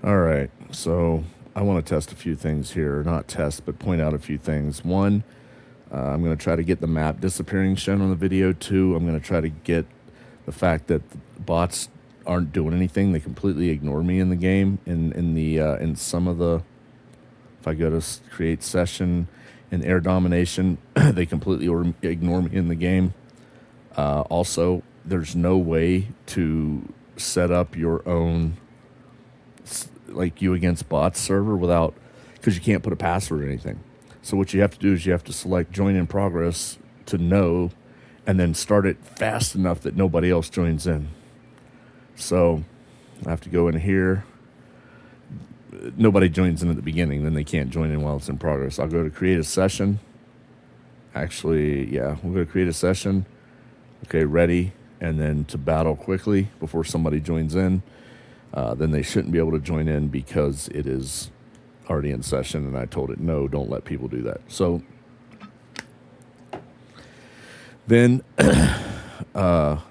All right, so I want to test a few things here. Not test, but point out a few things. One, I'm going to try to get the map disappearing shown on the video. Two, I'm going to try to get the fact that the bots aren't doing anything. They completely ignore me in the game. In some of the, if I go to create session in air domination, they completely ignore me in the game. Also, there's no way to set up your own like you against bots server without, because you can't put a password or anything. So what you have to do is you have to select join in progress to know, and then start it fast enough that nobody else joins in. So I have to go in here. Nobody joins in at the beginning, then they can't join in while it's in progress. I'll go to create a session. Actually, yeah, we'll go to create a session. Okay, ready, and then to battle quickly before somebody joins in. Then they shouldn't be able to join in because it is already in session, and I told it, no, don't let people do that. So then the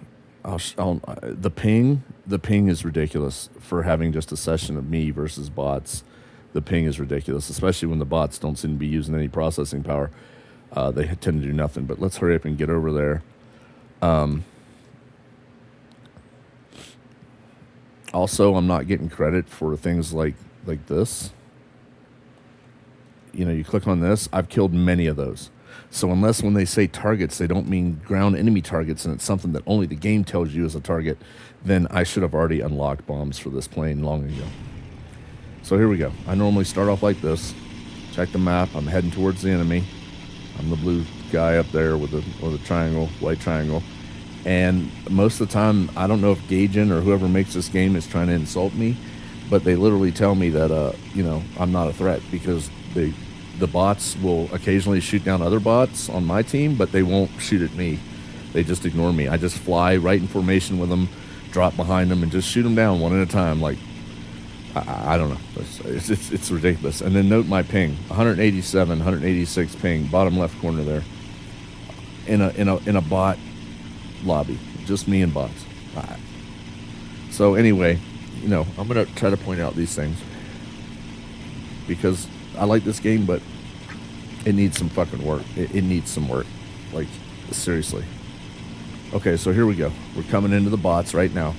ping is ridiculous for having just a session of me versus bots. The ping is ridiculous, especially when the bots don't seem to be using any processing power. They tend to do nothing, but let's hurry up and get over there. Also, I'm not getting credit for things like this. You know, you click on this, I've killed many of those. So unless when they say targets, they don't mean ground enemy targets, and it's something that only the game tells you is a target, then I should have already unlocked bombs for this plane long ago. So here we go. I normally start off like this. Check the map. I'm heading towards the enemy. I'm the blue guy up there with the triangle, white triangle. And most of the time, I don't know if Gaijin or whoever makes this game is trying to insult me, but they literally tell me that, you know, I'm not a threat, because the bots will occasionally shoot down other bots on my team, but they won't shoot at me. They just ignore me. I just fly right in formation with them, drop behind them, and just shoot them down one at a time. Like, I don't know. It's ridiculous. And then note my ping: 187, 186 ping, bottom left corner there. In a bot lobby, just me and bots. So anyway, you know, I'm gonna try to point out these things because I like this game, but it needs some fucking work. It needs some work, like seriously. Okay, so here we go. We're coming into the bots right now.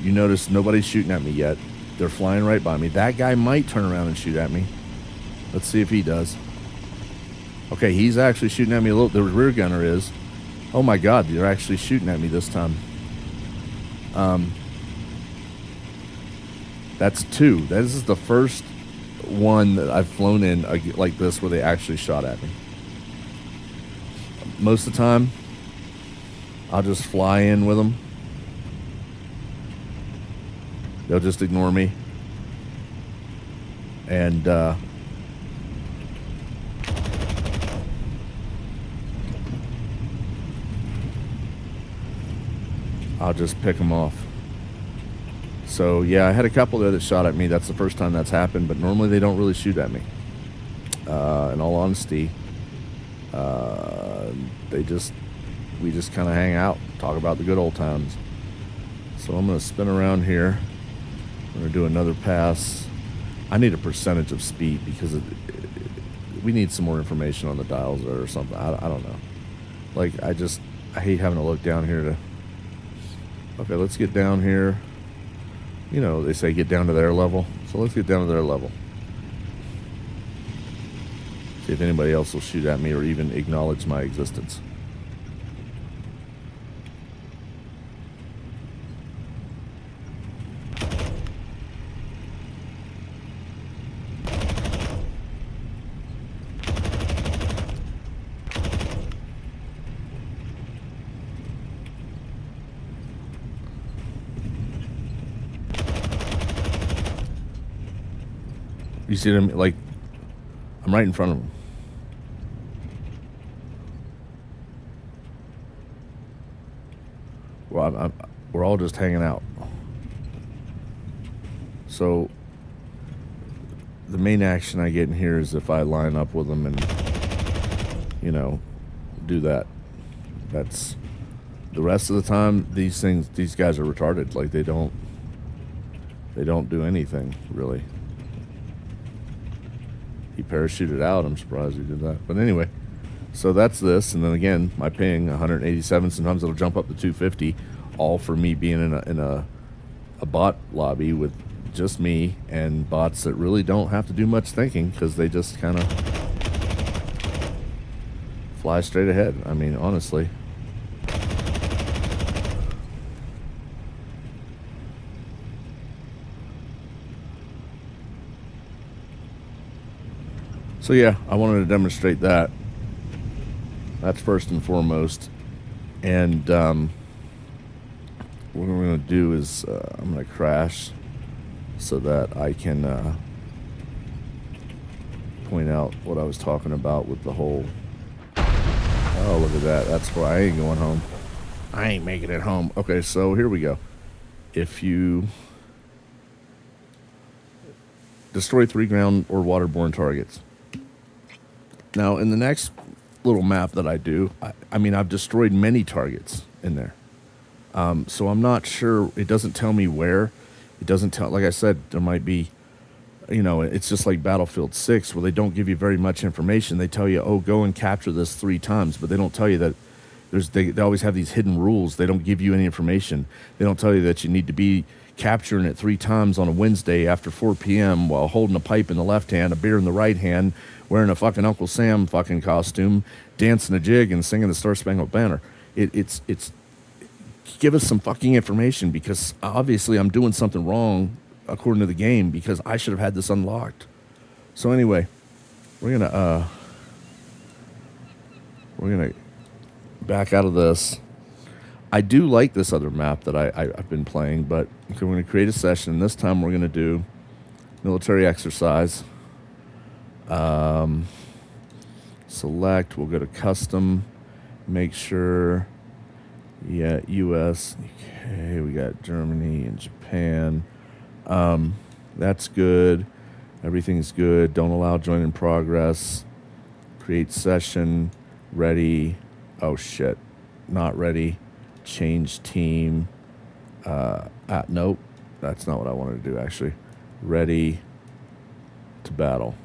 You notice nobody's shooting at me yet. They're flying right by me. That guy might turn around and shoot at me. Let's see if he does. Okay, he's actually shooting at me a little. The rear gunner is. Oh my God, they're actually shooting at me this time. That's two. This is the first one that I've flown in like this where they actually shot at me. Most of the time, I'll just fly in with them. They'll just ignore me. And I'll just pick them off. So yeah, I had a couple there that shot at me. That's the first time that's happened, but normally they don't really shoot at me. In all honesty, we just kind of hang out, talk about the good old times. So I'm going to spin around here. I'm going to do another pass. I need a percentage of speed because we need some more information on the dials or something. I don't know. Like, I hate having to look down here to... Okay, let's get down here. You know, they say get down to their level. So let's get down to their level. See if anybody else will shoot at me or even acknowledge my existence. You see them, like, I'm right in front of them. Well, we're all just hanging out. So the main action I get in here is if I line up with them and, you know, do that. That's the rest of the time. These guys are retarded. Like, they don't They don't do anything, really. He parachuted out. I'm surprised he did that. But anyway, so that's this. And then again, my ping, 187. Sometimes it'll jump up to 250, all for me being in a bot lobby with just me and bots that really don't have to do much thinking because they just kind of fly straight ahead. I mean, honestly. So yeah, I wanted to demonstrate that. That's first and foremost. And what we're going to do is I'm going to crash so that I can point out what I was talking about with the whole... Oh, look at that. That's why I ain't going home. I ain't making it home. Okay, so here we go. If you destroy 3 ground or waterborne targets. Now, in the next little map that I do, I mean, I've destroyed many targets in there. So I'm not sure. It doesn't tell me where. It doesn't tell, like I said, there might be, you know, it's just like Battlefield 6 where they don't give you very much information. They tell you, oh, go and capture this 3 times, but they don't tell you that they always have these hidden rules. They don't give you any information. They don't tell you that you need to be capturing it 3 times on a Wednesday after 4 p.m. while holding a pipe in the left hand, a beer in the right hand, wearing a fucking Uncle Sam fucking costume, dancing a jig and singing the Star Spangled Banner. It's give us some fucking information because obviously I'm doing something wrong according to the game because I should have had this unlocked. So anyway, we're gonna back out of this. I do like this other map that I've been playing, but we're going to create a session. This time we're going to do military exercise. Select, we'll go to custom, make sure, yeah, US, okay, we got Germany and Japan. That's good. Everything's good. Don't allow join in progress. Create session, ready. Oh shit, not ready. Change team. Nope, that's not what I wanted to do actually. Ready to battle.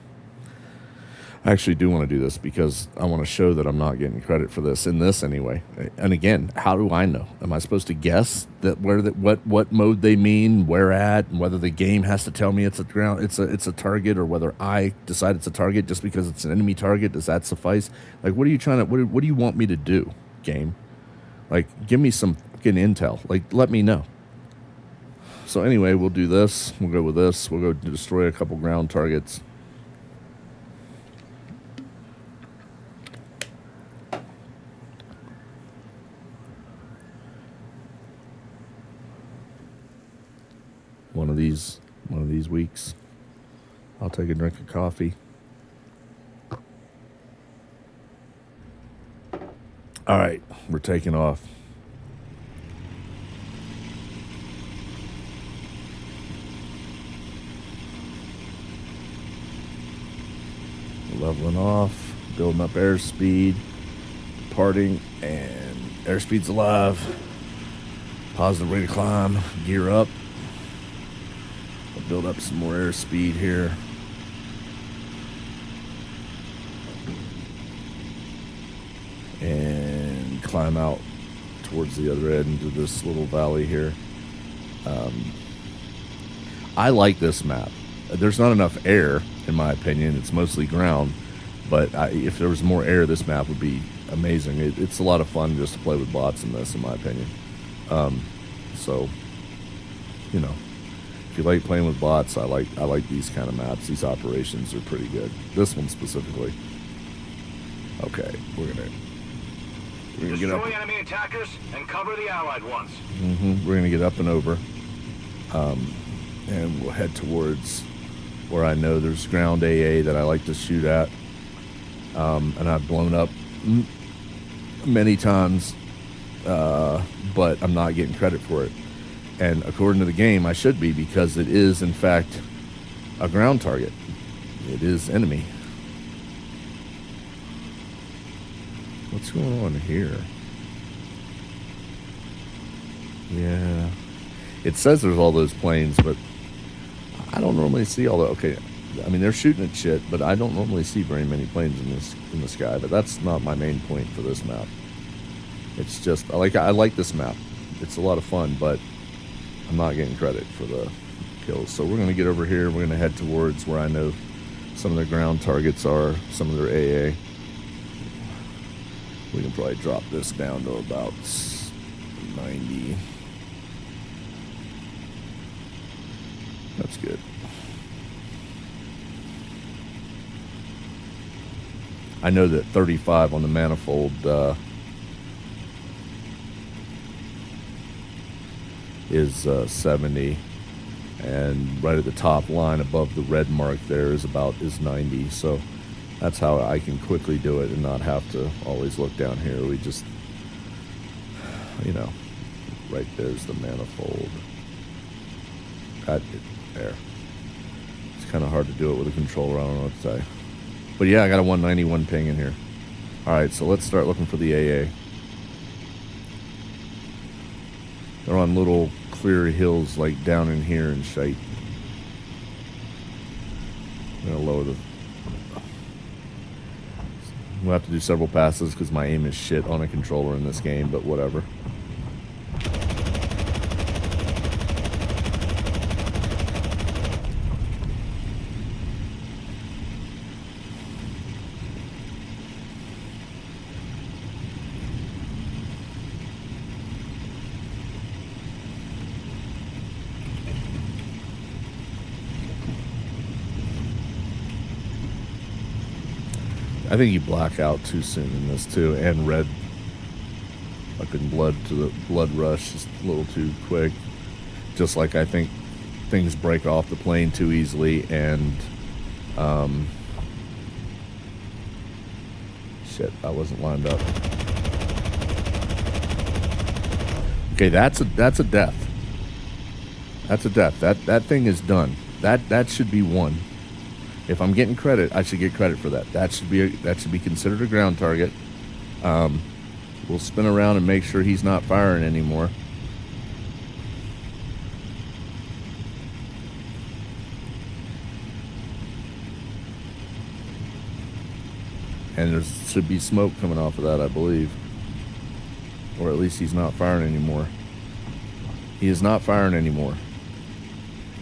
I actually do want to do this because I want to show that I'm not getting credit for this in this anyway. And again, how do I know? Am I supposed to guess that what mode they mean, where at, and whether the game has to tell me it's a target, or whether I decide it's a target just because it's an enemy target? Does that suffice? Like, what are you trying to? What do you want me to do, game? Like, give me some fucking intel. Like, let me know. So anyway, we'll do this. We'll go with this. We'll go destroy a couple ground targets. One of these weeks, I'll take a drink of coffee. All right, we're taking off. Leveling off, building up airspeed, departing, and airspeed's alive. Positive rate of climb, gear up. I'll build up some more airspeed here. And climb out towards the other end into this little valley here. I like this map. There's not enough air, in my opinion. It's mostly ground. But if there was more air, this map would be amazing. It's a lot of fun just to play with bots in this, in my opinion. So, you know, if you like playing with bots, I like these kind of maps. These operations are pretty good. This one specifically. Okay, we're gonna get up. Destroy enemy attackers and cover the allied ones. We're gonna get up and over, and we'll head towards where I know there's ground AA that I like to shoot at, and I've blown up many times, but I'm not getting credit for it. And according to the game, I should be, because it is in fact a ground target. It is enemy. What's going on here? Yeah. It says there's all those planes, but I don't normally see all the, okay, I mean, they're shooting at shit, but I don't normally see very many planes in the sky, but that's not my main point for this map. It's just, I like this map. It's a lot of fun, but I'm not getting credit for the kills. So we're going to get over here. We're going to head towards where I know some of their ground targets are, some of their AA. We can probably drop this down to about 90. That's good. I know that 35 on the manifold is 70, and right at the top line above the red mark there is 90. So that's how I can quickly do it and not have to always look down here. We just, you know, right there's the manifold. Got it there. It's kind of hard to do it with a controller. I don't know what to say. But yeah, I got a 191 ping in here. Alright, so let's start looking for the AA. They're on little clear hills like down in here and shite. I'm going to lower the... We'll have to do several passes because my aim is shit on a controller in this game, but whatever. I think you black out too soon in this too, and red. Fucking blood to the blood rush is a little too quick. Just like I think things break off the plane too easily, and shit, I wasn't lined up. Okay, that's a death. That's a death. That thing is done. That should be one. If I'm getting credit, I should get credit for that. That should be considered a ground target. We'll spin around and make sure he's not firing anymore. And there should be smoke coming off of that, I believe. Or at least he's not firing anymore. He is not firing anymore.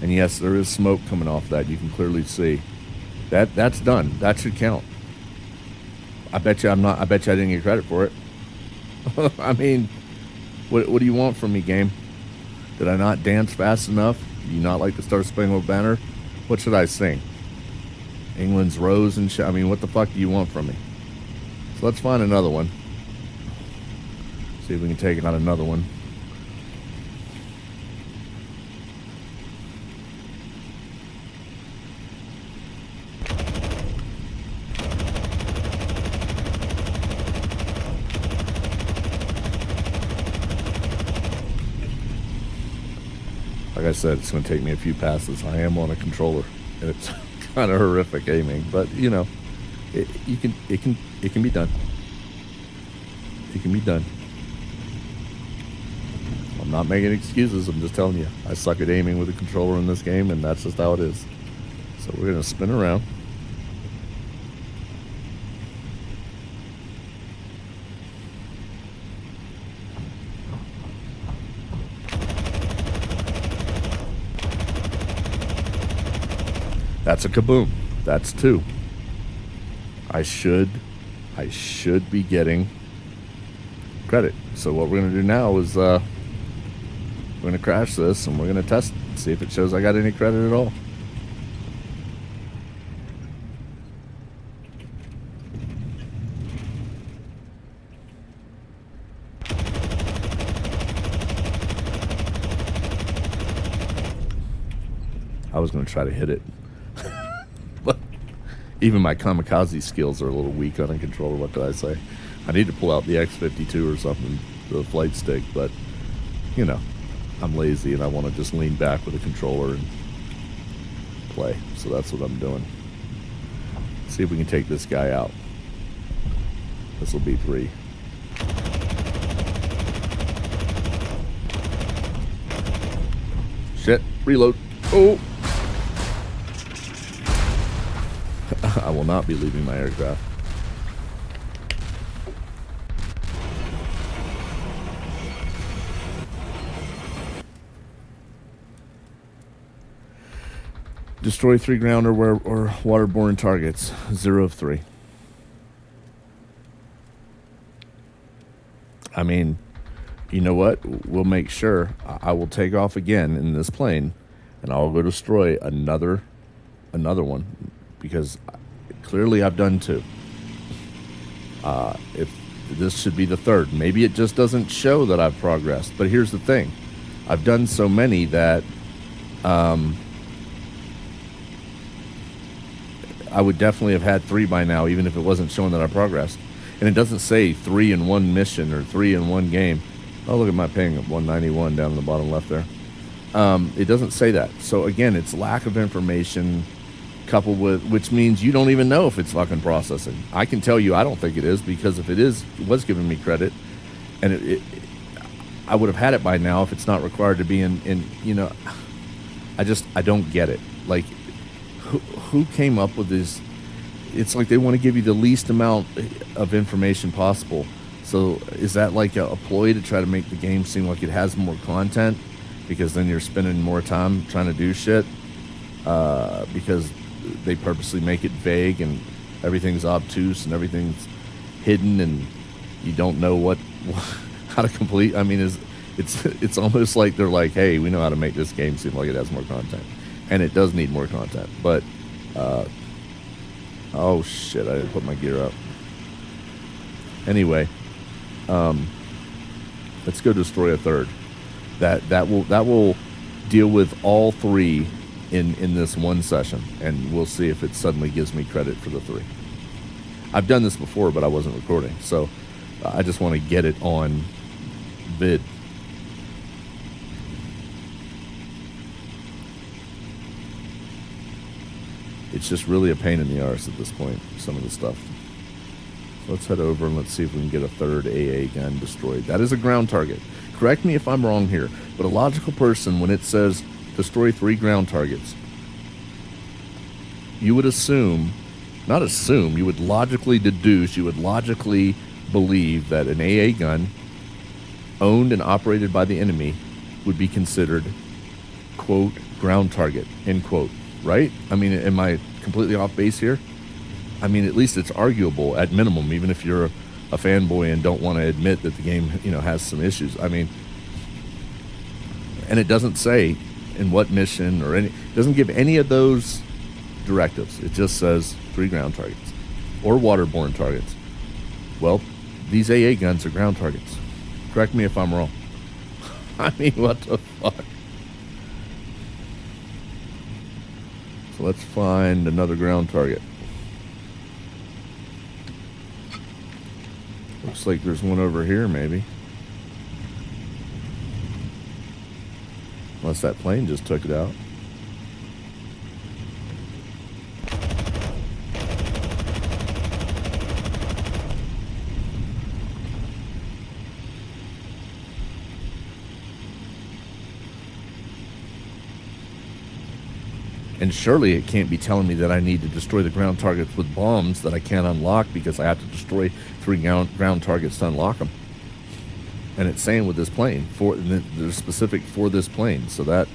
And yes, there is smoke coming off that. You can clearly see. That's done. That should count. I bet you I didn't get credit for it. I mean, what do you want from me, game? Did I not dance fast enough? Do you not like the Star Spangled Banner? What should I sing? England's Rose and shit? I mean, what the fuck do you want from me? So let's find another one. See if we can take out another one. Like I said, it's going to take me a few passes. I am on a controller, and it's kind of horrific aiming, but you know, it can be done. It can be done. I'm not making excuses. I'm just telling you, I suck at aiming with a controller in this game, and that's just how it is. So we're going to spin around. That's a kaboom. That's two. I should be getting credit. So what we're going to do now is we're going to crash this and we're going to test it, see if it shows I got any credit at all. I was going to try to hit it. But even my kamikaze skills are a little weak on a controller. What did I say? I need to pull out the X52 or something, the flight stick, but, you know, I'm lazy and I want to just lean back with a controller and play. So that's what I'm doing. See if we can take this guy out. This will be 3. Shit, reload. Oh! I will not be leaving my aircraft. Destroy 3 ground or waterborne targets. 0 of 3. I mean, you know what? We'll make sure. I will take off again in this plane, and I'll go destroy another one, because clearly I've done 2. If this should be the 3rd, maybe it just doesn't show that I've progressed. But here's the thing: I've done so many that I would definitely have had 3 by now, even if it wasn't showing that I progressed. And it doesn't say 3 in 1 mission or 3 in 1 game. Oh, look at my ping of 191 down in the bottom left there. It doesn't say that. So again, it's lack of information coupled with, which means you don't even know if it's fucking processing. I can tell you I don't think it is, because if it is, it was giving me credit, and I would have had it by now if it's not required to be in you know, I don't get it. Like, who came up with this? It's like they want to give you the least amount of information possible. So is that like a ploy to try to make the game seem like it has more content, because then you're spending more time trying to do shit, because they purposely make it vague and everything's obtuse and everything's hidden and you don't know how to complete. I mean, it's almost like they're like, hey, we know how to make this game seem like it has more content. And it does need more content, but oh shit, I didn't put my gear up. Anyway, let's go destroy a 3rd. That will deal with all 3 in this one session, and we'll see if it suddenly gives me credit for the 3. I've done this before, but I wasn't recording, so I just want to get it on vid. It's just really a pain in the arse at this point, some of the stuff. So let's head over and let's see if we can get a 3rd AA gun destroyed. That is a ground target. Correct me if I'm wrong here, but a logical person, when it says destroy 3 ground targets, you would you would logically deduce, you would logically believe that an AA gun owned and operated by the enemy would be considered, quote, ground target, end quote. Right? I mean, am I completely off base here? I mean, at least it's arguable at minimum, even if you're a fanboy and don't want to admit that the game, has some issues. I mean, and it doesn't say in what mission or it doesn't give any of those directives. It just says 3 ground targets or waterborne targets. Well, these AA guns are ground targets. Correct me if I'm wrong. I mean, what the fuck? So let's find another ground target. Looks like there's one over here, maybe. Unless that plane just took it out. And surely it can't be telling me that I need to destroy the ground targets with bombs that I can't unlock, because I have to destroy 3 ground targets to unlock them. And it's saying with this plane, they're specific for this plane, so that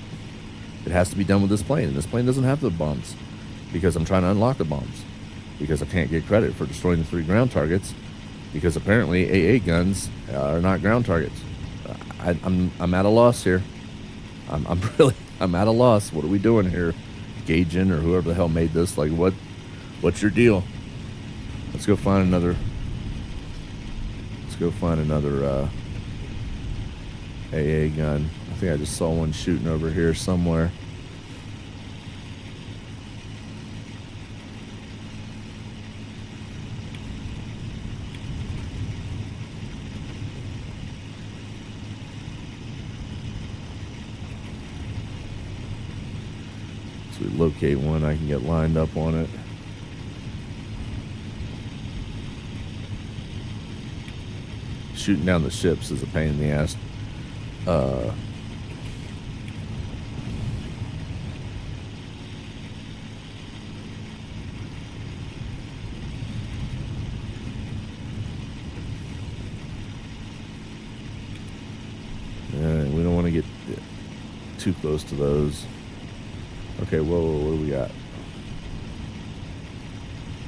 it has to be done with this plane. And this plane doesn't have the bombs, because I'm trying to unlock the bombs, because I can't get credit for destroying the 3 ground targets, because apparently AA guns are not ground targets. I'm at a loss here. I'm at a loss. What are we doing here? Gaijin or whoever the hell made this, like, what's your deal? Let's go find another AA gun. I think I just saw one shooting over here somewhere. So we locate one, I can get lined up on it. Shooting down the ships is a pain in the ass. too close to those. Okay, whoa, what do we got?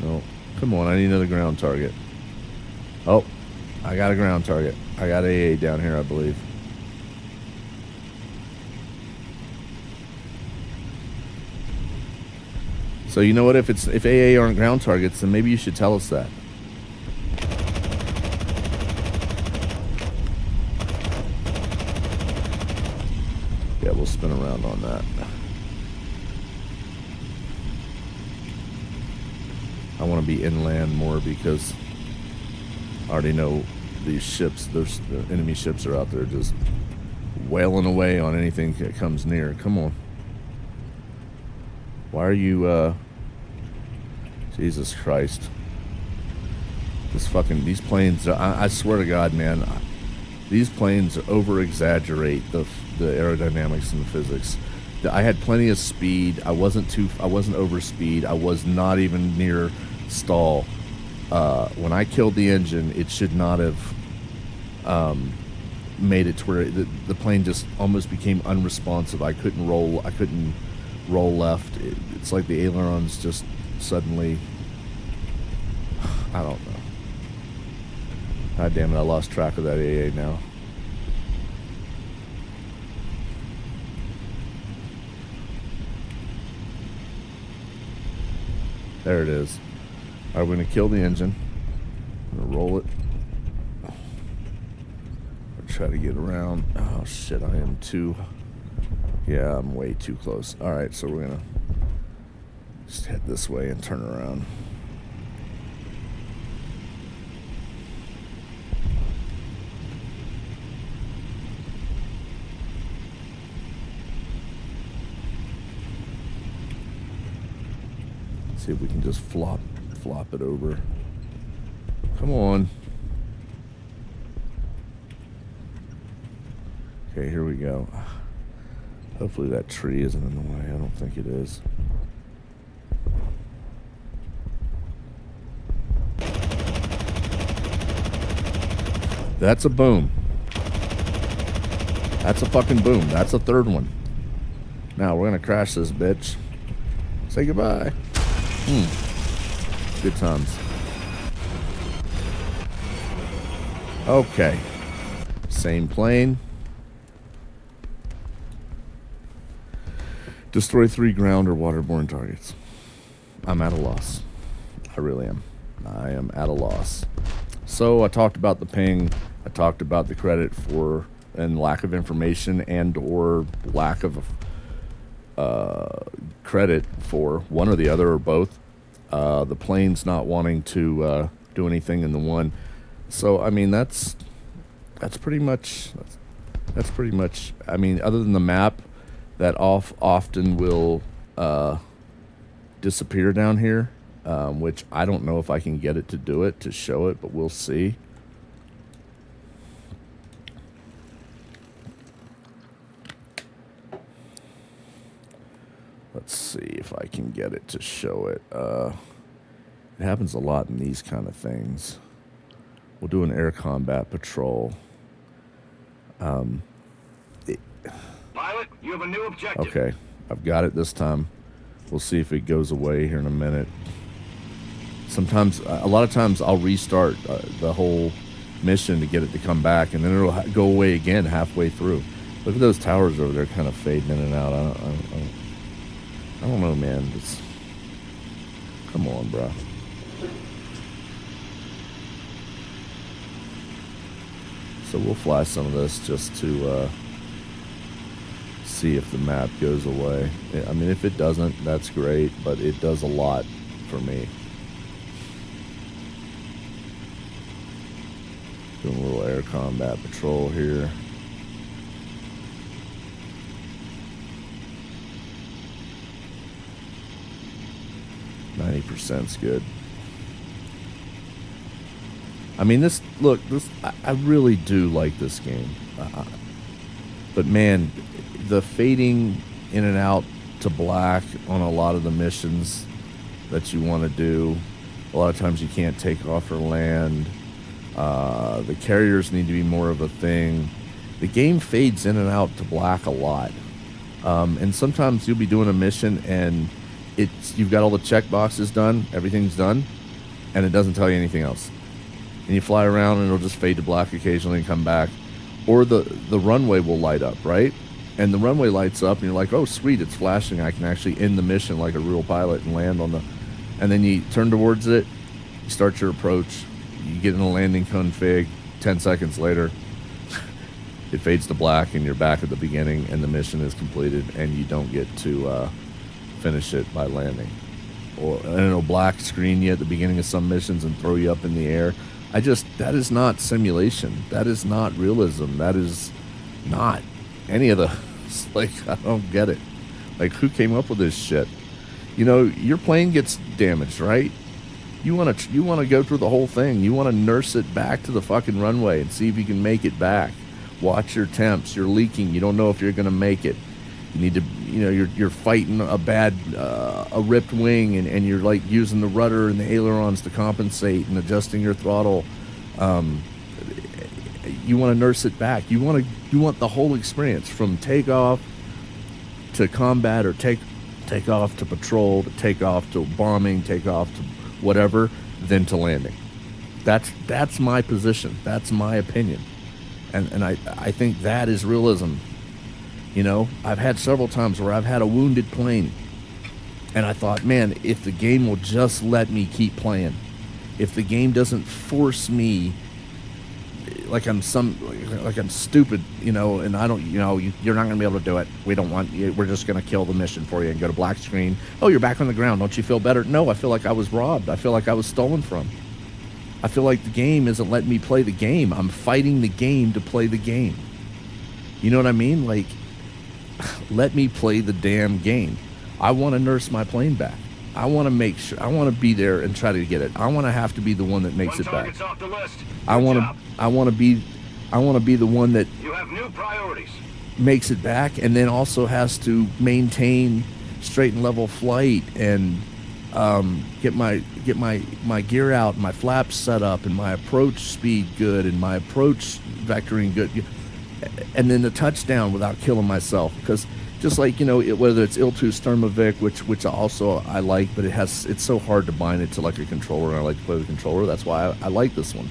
No, come on, I need another ground target. Oh, I got a ground target. I got AA down here, I believe. So you know what? If AA aren't ground targets, then maybe you should tell us that. Yeah, we'll spin around on that. I want to be inland more because I already know these ships, the enemy ships are out there just wailing away on anything that comes near. Come on. Why are you, Jesus Christ. These planes, I swear to God, man, these planes over-exaggerate the aerodynamics and the physics. I had plenty of speed. I wasn't over speed. I was not even near stall. When I killed the engine, it should not have made it to where the plane just almost became unresponsive. I couldn't roll left. It's like the ailerons just suddenly, I don't know. God damn it, I lost track of that AA now. There it is. All right, we're going to kill the engine. I'm going to roll it. Try to get around. Oh, shit, I am too... Yeah, I'm way too close. All right, so we're going to just head this way and turn around. See if we can just flop it over. Come on. Okay, here we go. Hopefully that tree isn't in the way. I don't think it is. That's a boom. That's a fucking boom. That's a third one. Now we're gonna crash this bitch. Say goodbye. Good times. Okay. Same plane. Destroy 3 ground or waterborne targets. I'm at a loss. I really am. I am at a loss. So I talked about the ping. I talked about the credit for and lack of information and or lack of credit for one or the other or both. The plane's not wanting to do anything in the one. So I mean that's pretty much I mean, other than the map that often will disappear down here, which I don't know if I can get it to show it, but we'll see. Let's see if I can get it to show it. It happens a lot in these kind of things. We'll do an air combat patrol. Pilot, you have a new objective. Okay, I've got it this time. We'll see if it goes away here in a minute. Sometimes, a lot of times, I'll restart the whole mission to get it to come back, and then it'll go away again halfway through. Look at those towers over there, kind of fading in and out. I don't know, man. Come on, bro. So we'll fly some of this just to see if the map goes away. I mean, if it doesn't, that's great, but it does a lot for me. Doing a little air combat patrol here. %'s good. I mean, I really do like this game. But man, the fading in and out to black on a lot of the missions that you want to do, a lot of times you can't take off or land. The carriers need to be more of a thing. The game fades in and out to black a lot. And sometimes you'll be doing a mission and you've got all the check boxes done, everything's done, and it doesn't tell you anything else. And you fly around and it'll just fade to black occasionally and come back. Or the runway will light up, right? And the runway lights up and you're like, oh sweet, it's flashing. I can actually end the mission like a real pilot and land on the... And then you turn towards it, you start your approach, you get in a landing config, 10 seconds later, it fades to black and you're back at the beginning and the mission is completed and you don't get to finish it by landing. And it'll black screen you at the beginning of some missions and throw you up in the air. That is not simulation. That is not realism. That is not any of the... Like, I don't get it. Like, who came up with this shit? You know, your plane gets damaged, right? You want to go through the whole thing. You want to nurse it back to the fucking runway and see if you can make it back. Watch your temps. You're leaking. You don't know if you're going to make it. You need to, you know, you're fighting a ripped wing and you're like using the rudder and the ailerons to compensate and adjusting your throttle. You want to nurse it back. You want the whole experience from takeoff to combat or take off to patrol, to take off to bombing, take off to whatever, then to landing. That's my position. That's my opinion. And I think that is realism. You know, I've had several times where I've had a wounded plane and I thought, man, if the game will just let me keep playing, if the game doesn't force me like I'm stupid, you know, and I don't, you know, you're not going to be able to do it. We don't want you. We're just going to kill the mission for you and go to black screen. Oh, you're back on the ground. Don't you feel better? No, I feel like I was robbed. I feel like I was stolen from. I feel like the game isn't letting me play the game. I'm fighting the game to play the game. You know what I mean? Like, let me play the damn game. I want to nurse my plane back. I want to make sure. I want to be there and try to get it. I want to have to be the one that makes it back. Off the list. I want to be the one that You have new priorities. makes it back, and then also has to maintain straight and level flight and get my gear out, my flaps set up, and my approach speed good, and my approach vectoring good, and then the touchdown without killing myself. Because just like, you know, whether it's Il-2 Sturmovik, which also I like, but it's so hard to bind it to like a controller, and I like to play with a controller. That's why I like this one,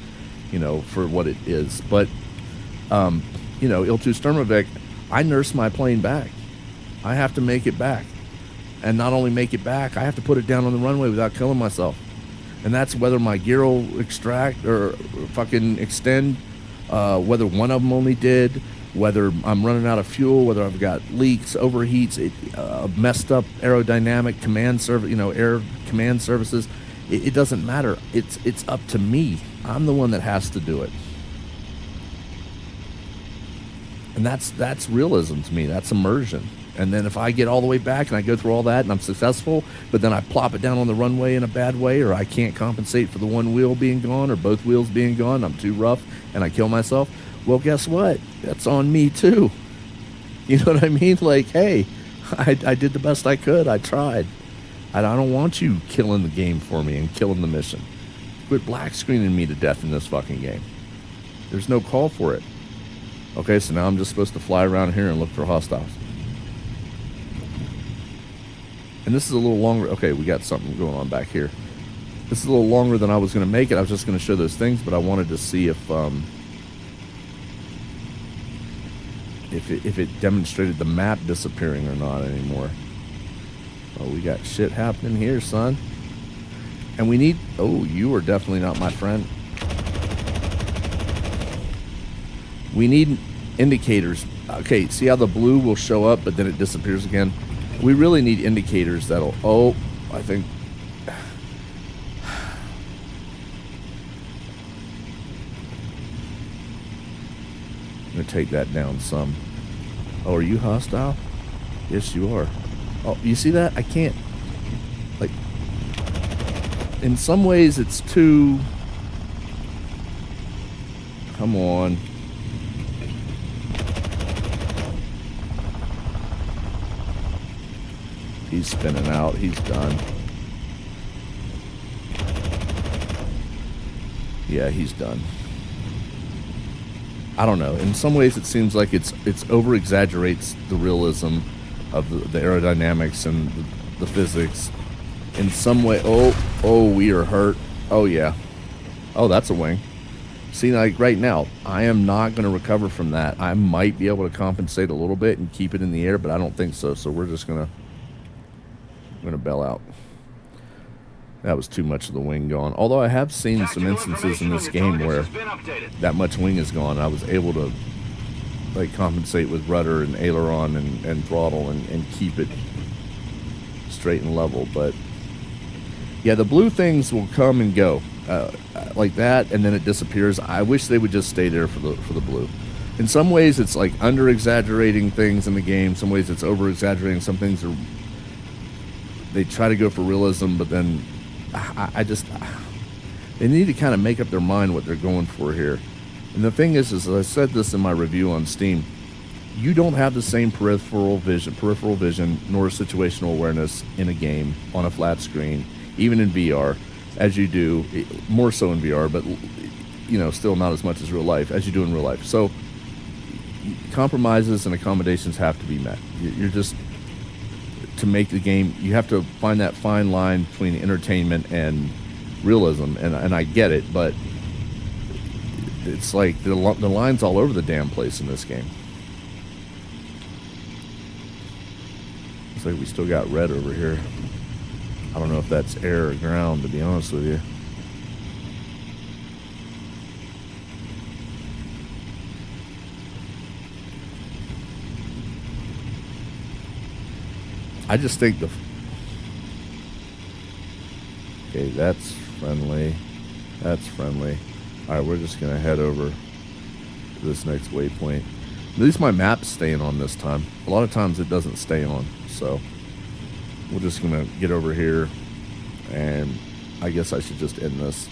you know, for what it is. But you know, Il-2 Sturmovik, I nurse my plane back. I have to make it back. And not only make it back, I have to put it down on the runway without killing myself. And that's whether my gear will extract or fucking extend, whether one of them only did, whether I'm running out of fuel, whether I've got leaks, overheats, messed up aerodynamic command service, you know, air command services. It doesn't matter. It's up to me. I'm the one that has to do it. And that's realism to me. That's immersion. And then if I get all the way back and I go through all that and I'm successful, but then I plop it down on the runway in a bad way, or I can't compensate for the one wheel being gone or both wheels being gone, I'm too rough and I kill myself, well, guess what? That's on me too. You know what I mean? Like, hey, I did the best I could. I tried. I don't want you killing the game for me and killing the mission. Quit black screening me to death in this fucking game. There's no call for it. Okay, so now I'm just supposed to fly around here and look for hostiles. And this is a little longer. Okay, we got something going on back here. This is a little longer than I was going to make it. I was just going to show those things, but I wanted to see if it demonstrated the map disappearing or not anymore. Oh, we got shit happening here, son. And we need... Oh, you are definitely not my friend. We need indicators. Okay, see how the blue will show up, but then it disappears again? We really need indicators that'll... Oh, I think... I'm going to take that down some. Oh, are you hostile? Yes, you are. Oh, you see that? I can't... Like... In some ways, it's too... Come on. He's spinning out. He's done. Yeah, he's done. I don't know. In some ways, it seems like it's over-exaggerates the realism of the aerodynamics and the physics in some way. Oh, we are hurt. Oh yeah. Oh, that's a wing. See, like right now, I am not going to recover from that. I might be able to compensate a little bit and keep it in the air, but I don't think so. So we're just gonna bail out. That was too much of the wing gone. Although I have seen some instances in this game where that much wing is gone. I was able to like compensate with rudder and aileron and throttle and keep it straight and level. But yeah, the blue things will come and go like that, and then it disappears. I wish they would just stay there for the blue. In some ways, it's like under exaggerating things in the game. Some ways, it's over exaggerating. Some things are they try to go for realism, but then I just they need to kind of make up their mind what they're going for here. And the thing is I said this in my review on Steam, you don't have the same peripheral vision nor situational awareness in a game on a flat screen, even in VR, as you do, more so in VR, but you know, still not as much as real life, as you do in real life. So compromises and accommodations have to be met. You're just, to make the game, you have to find that fine line between entertainment and realism, and I get it, but it's like the line's all over the damn place in this game. Looks like we still got red over here. I don't know if that's air or ground, to be honest with you. I just think okay, that's friendly. That's friendly. Alright, we're just going to head over to this next waypoint. At least my map's staying on this time. A lot of times it doesn't stay on, so we're just going to get over here, and I guess I should just end this.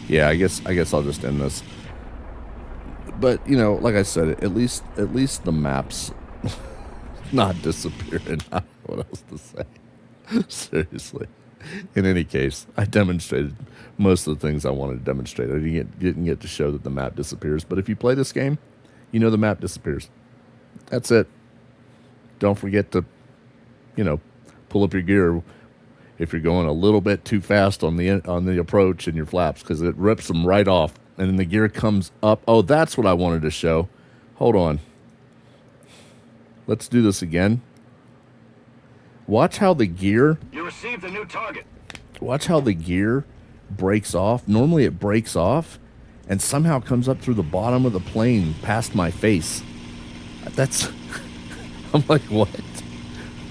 Yeah, I guess I'll just end this. But you know, like I said, at least the map's not disappearing. I don't know what else to say. Seriously. In any case, I demonstrated most of the things I wanted to demonstrate. I didn't get to show that the map disappears. But if you play this game, you know the map disappears. That's it. Don't forget to, you know, pull up your gear if you're going a little bit too fast on the approach and your flaps, because it rips them right off, and then the gear comes up. Oh, that's what I wanted to show. Hold on. Let's do this again. Watch how the gear... You received a new target. Watch how the gear breaks off. Normally it breaks off and somehow comes up through the bottom of the plane past my face. That's... I'm like, what?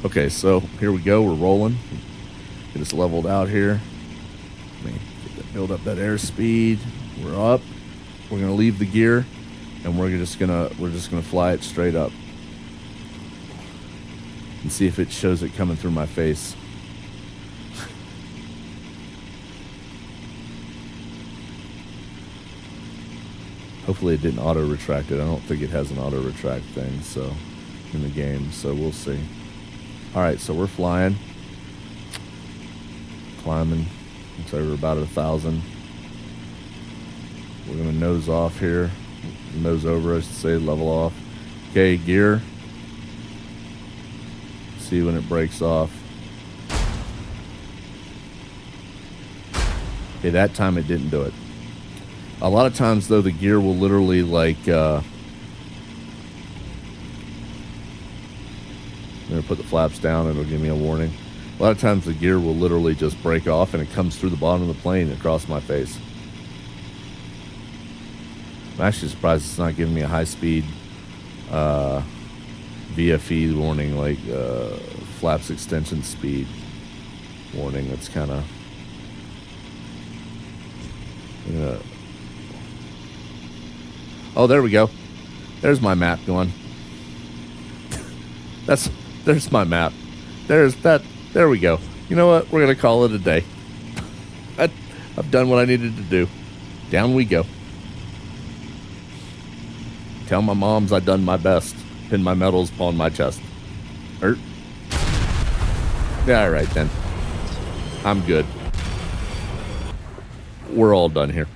Okay, so here we go. We're rolling. Get us leveled out here. Let me build up that airspeed. We're up. We're gonna leave the gear, and we're just gonna fly it straight up and see if it shows it coming through my face. Hopefully it didn't auto retract it. I don't think it has an auto retract thing so in the game, so we'll see. All right, so we're flying. Climbing. Looks like we're about 1,000. We're gonna nose off here. Nose over, I should say, level off. Okay, gear. See when it breaks off. Okay, that time it didn't do it. A lot of times though, the gear will literally like I'm gonna put the flaps down and it'll give me a warning. A lot of times the gear will literally just break off and it comes through the bottom of the plane across my face. I'm actually surprised it's not giving me a high-speed VFE warning, like flaps extension speed warning. That's kind of... Oh, there we go. There's my map going. There's my map. There's that. There we go. You know what? We're going to call it a day. I've done what I needed to do. Down we go. Tell my moms I done my best. Pin my medals upon my chest. Yeah, all right then. I'm good. We're all done here.